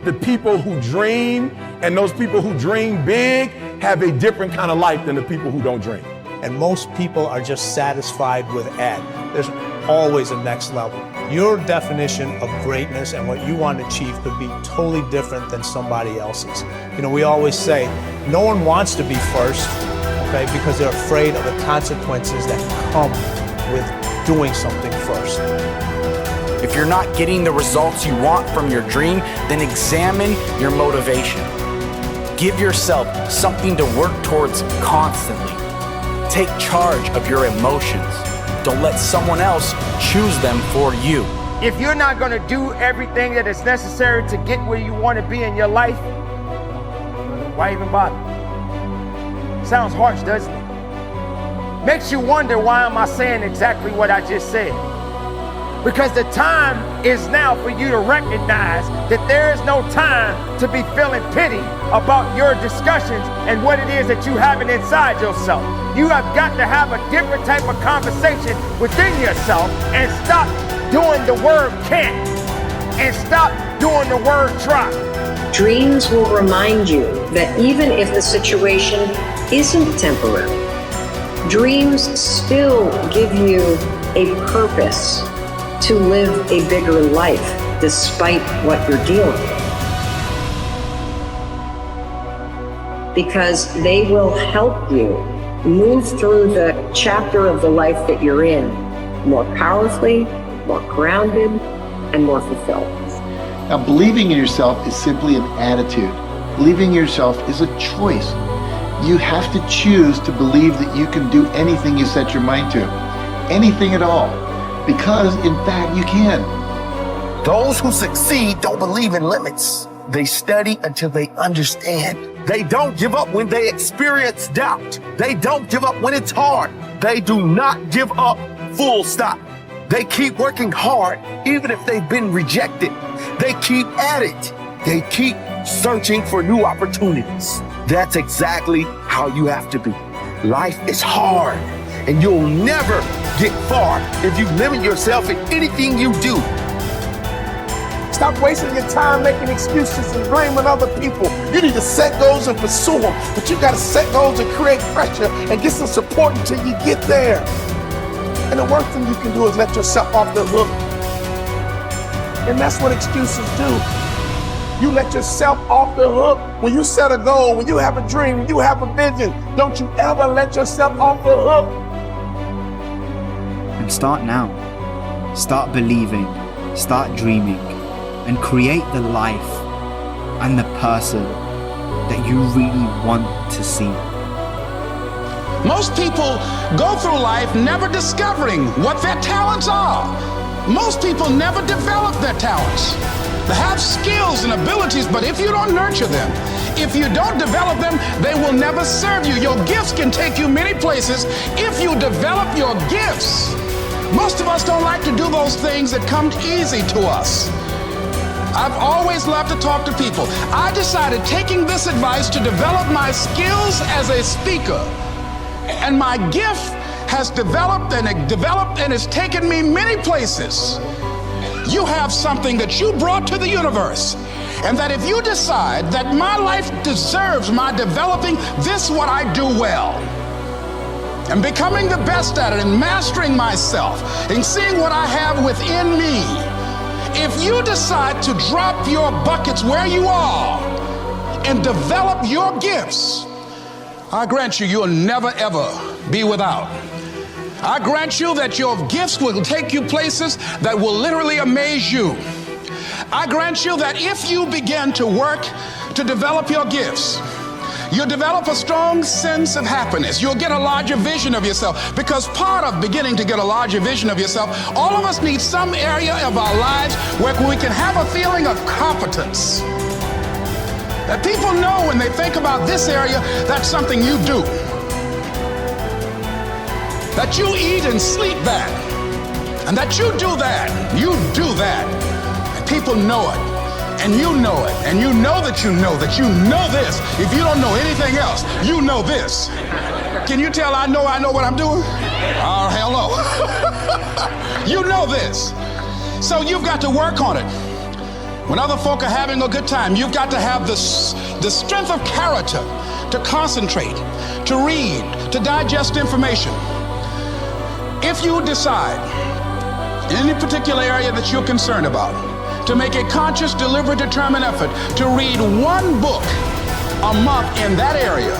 the people who dream and those people who dream big have a different kind of life than the people who don't dream. And most people are just satisfied with Ed. There's always a next level. Your definition of greatness and what you want to achieve could be totally different than somebody else's. You know, we always say, no one wants to be first, okay, because they're afraid of the consequences that come with doing something first. If you're not getting the results you want from your dream, then examine your motivation. Give yourself something to work towards constantly. Take charge of your emotions. Don't let someone else choose them for you. If you're not going to do everything that is necessary to get where you want to be in your life, why even bother? Sounds harsh, doesn't it? Makes you wonder, why am I saying exactly what I just said? Because the time is now for you to recognize that there is no time to be feeling pity about your discussions and what it is that you have inside yourself. You have got to have a different type of conversation within yourself and stop doing the word can't and stop doing the word try. Dreams will remind you that even if the situation isn't temporary, dreams still give you a purpose to live a bigger life despite what you're dealing with. Because they will help you move through the chapter of the life that you're in more powerfully, more grounded, and more fulfilled. Now, believing in yourself is simply an attitude. Believing in yourself is a choice. You have to choose to believe that you can do anything you set your mind to. Anything at all. Because, in fact, you can. Those who succeed don't believe in limits. They study until they understand. They don't give up when they experience doubt. They don't give up when it's hard. They do not give up, full stop. They keep working hard, even if they've been rejected. They keep at it. They keep searching for new opportunities. That's exactly how you have to be. Life is hard, and you'll never get far if you limit yourself in anything you do. Stop wasting your time making excuses and blaming other people. You need to set goals and pursue them, but you gotta set goals and create pressure and get some support until you get there. And the worst thing you can do is let yourself off the hook. And that's what excuses do. You let yourself off the hook. When you set a goal, when you have a dream, when you have a vision, don't you ever let yourself off the hook. And start now. Start believing, start dreaming, and create the life and the person that you really want to see. Most people go through life never discovering what their talents are. Most people never develop their talents. They have skills and abilities, but if you don't nurture them, if you don't develop them, they will never serve you. Your gifts can take you many places if you develop your gifts. Most of us don't like to do those things that come easy to us. I've always loved to talk to people. I decided, taking this advice, to develop my skills as a speaker. And my gift has developed and it's taken me many places. You have something that you brought to the universe. And that if you decide that my life deserves my developing this, what I do well, and becoming the best at it, and mastering myself, and seeing what I have within me, if you decide to drop your buckets where you are and develop your gifts, I grant you, you'll never ever be without. I grant you that your gifts will take you places that will literally amaze you. I grant you that if you begin to work to develop your gifts, you'll develop a strong sense of happiness. You'll get a larger vision of yourself, because part of beginning to get a larger vision of yourself, all of us need some area of our lives where we can have a feeling of competence. That people know when they think about this area, that's something you do. That you eat and sleep that. And that you do that. You do that. And people know it. And you know it. And you know that you know that you know this. If you don't know anything else, you know this. Can you tell I know what I'm doing? Oh, hell no. You know this. So you've got to work on it. When other folk are having a good time, you've got to have the strength of character to concentrate, to read, to digest information. If you decide in any particular area that you're concerned about, to make a conscious, deliberate, determined effort to read one book a month in that area,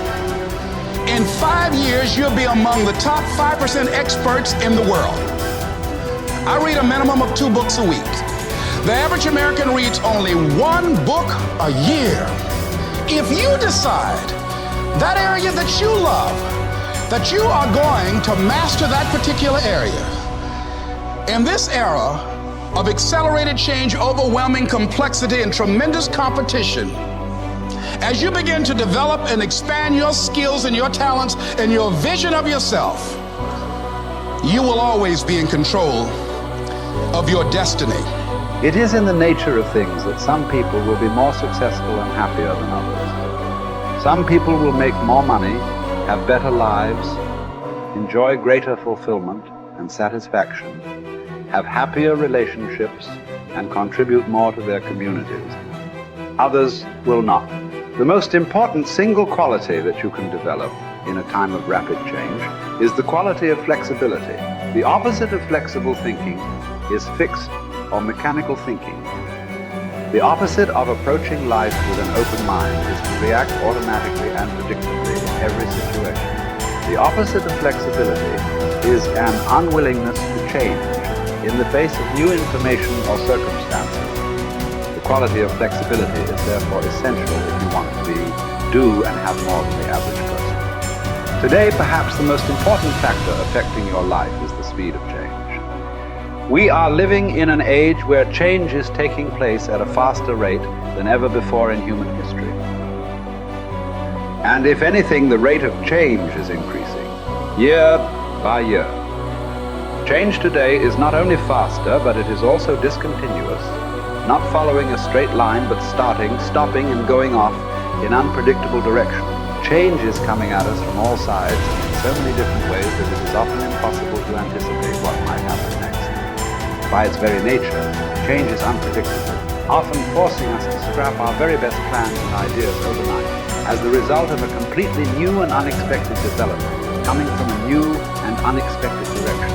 in 5 years, you'll be among the top 5% experts in the world. I read a minimum of 2 books a week. The average American reads only 1 book a year. If you decide that area that you love, that you are going to master that particular area, in this era of accelerated change, overwhelming complexity, and tremendous competition, as you begin to develop and expand your skills and your talents and your vision of yourself, you will always be in control of your destiny. It is in the nature of things that some people will be more successful and happier than others. Some people will make more money, have better lives, enjoy greater fulfillment and satisfaction, have happier relationships, and contribute more to their communities. Others will not. The most important single quality that you can develop in a time of rapid change is the quality of flexibility. The opposite of flexible thinking is fixed or mechanical thinking. The opposite of approaching life with an open mind is to react automatically and predictably in every situation. The opposite of flexibility is an unwillingness to change in the face of new information or circumstances. The quality of flexibility is therefore essential if you want to do and have more than the average person. Today, perhaps the most important factor affecting your life is the speed of change. We are living in an age where change is taking place at a faster rate than ever before in human history. And if anything, the rate of change is increasing, year by year. Change today is not only faster, but it is also discontinuous, not following a straight line, but starting, stopping, and going off in unpredictable directions. Change is coming at us from all sides in so many different ways that it is often impossible to anticipate what might happen next. By its very nature, change is unpredictable, often forcing us to scrap our very best plans and ideas overnight as the result of a completely new and unexpected development coming from a new and unexpected direction.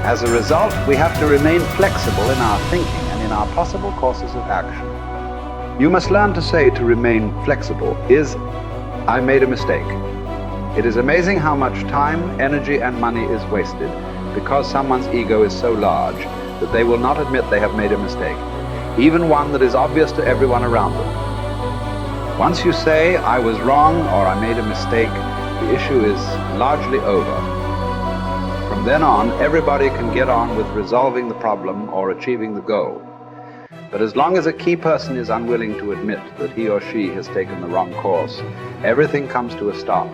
As a result, we have to remain flexible in our thinking and in our possible courses of action. You must learn to say to remain flexible is, I made a mistake. It is amazing how much time, energy, and money is wasted because someone's ego is so large that they will not admit they have made a mistake, even one that is obvious to everyone around them. Once you say, I was wrong or I made a mistake, the issue is largely over. From then on, everybody can get on with resolving the problem or achieving the goal. But as long as a key person is unwilling to admit that he or she has taken the wrong course, everything comes to a stop.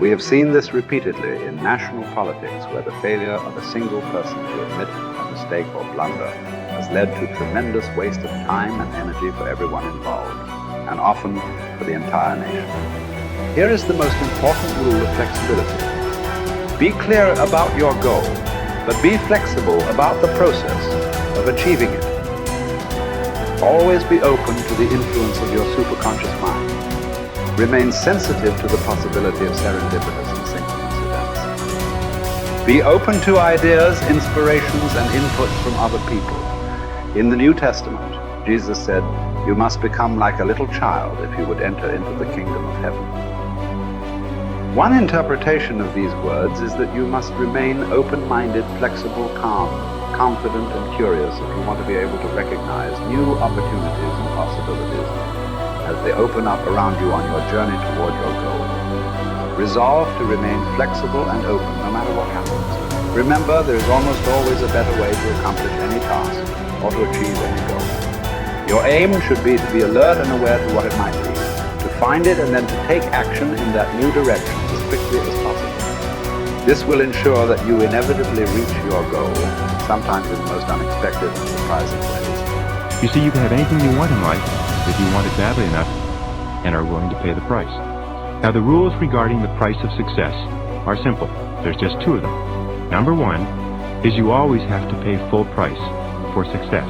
We have seen this repeatedly in national politics, where the failure of a single person to admit a mistake or blunder has led to tremendous waste of time and energy for everyone involved, and often for the entire nation. Here is the most important rule of flexibility. Be clear about your goal, but be flexible about the process of achieving it. Always be open to the influence of your superconscious mind. Remain sensitive to the possibility of serendipitous and synchronous events. Be open to ideas, inspirations, and inputs from other people. In the New Testament, Jesus said, you must become like a little child if you would enter into the kingdom of heaven. One interpretation of these words is that you must remain open-minded, flexible, calm, confident, and curious if you want to be able to recognize new opportunities and possibilities as they open up around you on your journey toward your goal. Resolve to remain flexible and open no matter what happens. Remember, there is almost always a better way to accomplish any task or to achieve any goal. Your aim should be to be alert and aware to what it might be, to find it and then to take action in that new direction as quickly as possible. This will ensure that you inevitably reach your goal, sometimes in the most unexpected and surprising ways. You see, you can have anything you want in life if you want it badly enough and are willing to pay the price. Now, the rules regarding the price of success are simple. There's just 2 of them. Number 1 is you always have to pay full price for success.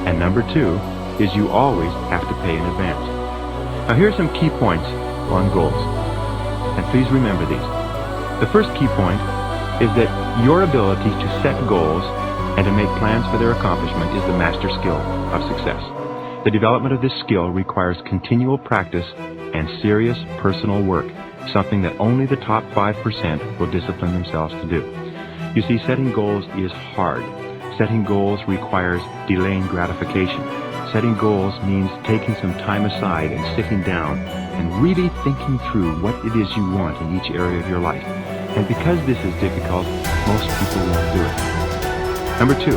And number 2 is you always have to pay in advance. Now here are some key points on goals, and please remember these. The first key point is that your ability to set goals and to make plans for their accomplishment is the master skill of success. The development of this skill requires continual practice and serious personal work, something that only the top 5% will discipline themselves to do. You see, setting goals is hard. Setting goals requires delaying gratification. Setting goals means taking some time aside and sitting down and really thinking through what it is you want in each area of your life. And because this is difficult, most people won't do it. Number 2,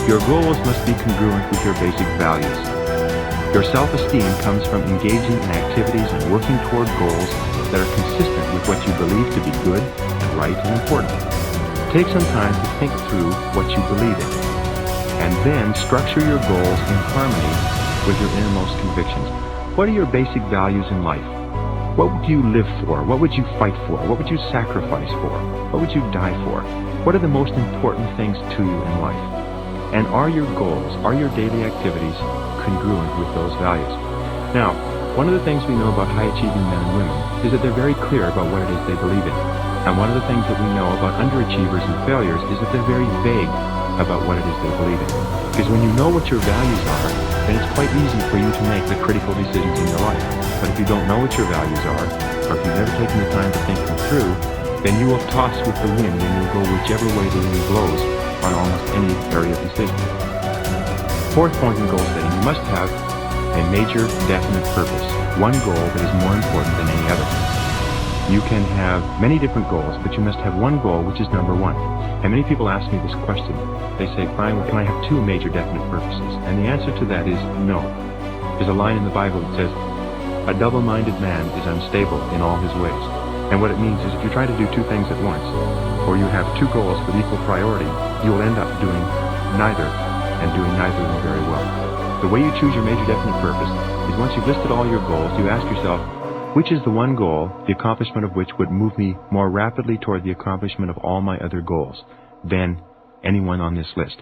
your goals must be congruent with your basic values. Your self-esteem comes from engaging in activities and working toward goals that are consistent with what you believe to be good and right and important. Take some time to think through what you believe in, and then structure your goals in harmony with your innermost convictions. What are your basic values in life? What would you live for? What would you fight for? What would you sacrifice for? What would you die for? What are the most important things to you in life? And are your goals, are your daily activities congruent with those values? Now, one of the things we know about high-achieving men and women is that they're very clear about what it is they believe in. And one of the things that we know about underachievers and failures is that they're very vague about what it is they believe in. Because when you know what your values are, then it's quite easy for you to make the critical decisions in your life. But if you don't know what your values are, or if you've never taken the time to think them through, then you will toss with the wind and you'll go whichever way the wind blows on almost any area of decision. Fourth point in goal setting, you must have a major, definite purpose, one goal that is more important than any other. You can have many different goals, but you must have one goal which is number one. And many people ask me this question. They say, fine, can I have two major definite purposes? And the answer to that is no. There's a line in the Bible that says, a double-minded man is unstable in all his ways. And what it means is if you try to do two things at once, or you have two goals with equal priority, you will end up doing neither, and doing neither of them very well. The way you choose your major definite purpose is once you've listed all your goals, you ask yourself, which is the one goal, the accomplishment of which would move me more rapidly toward the accomplishment of all my other goals than anyone on this list?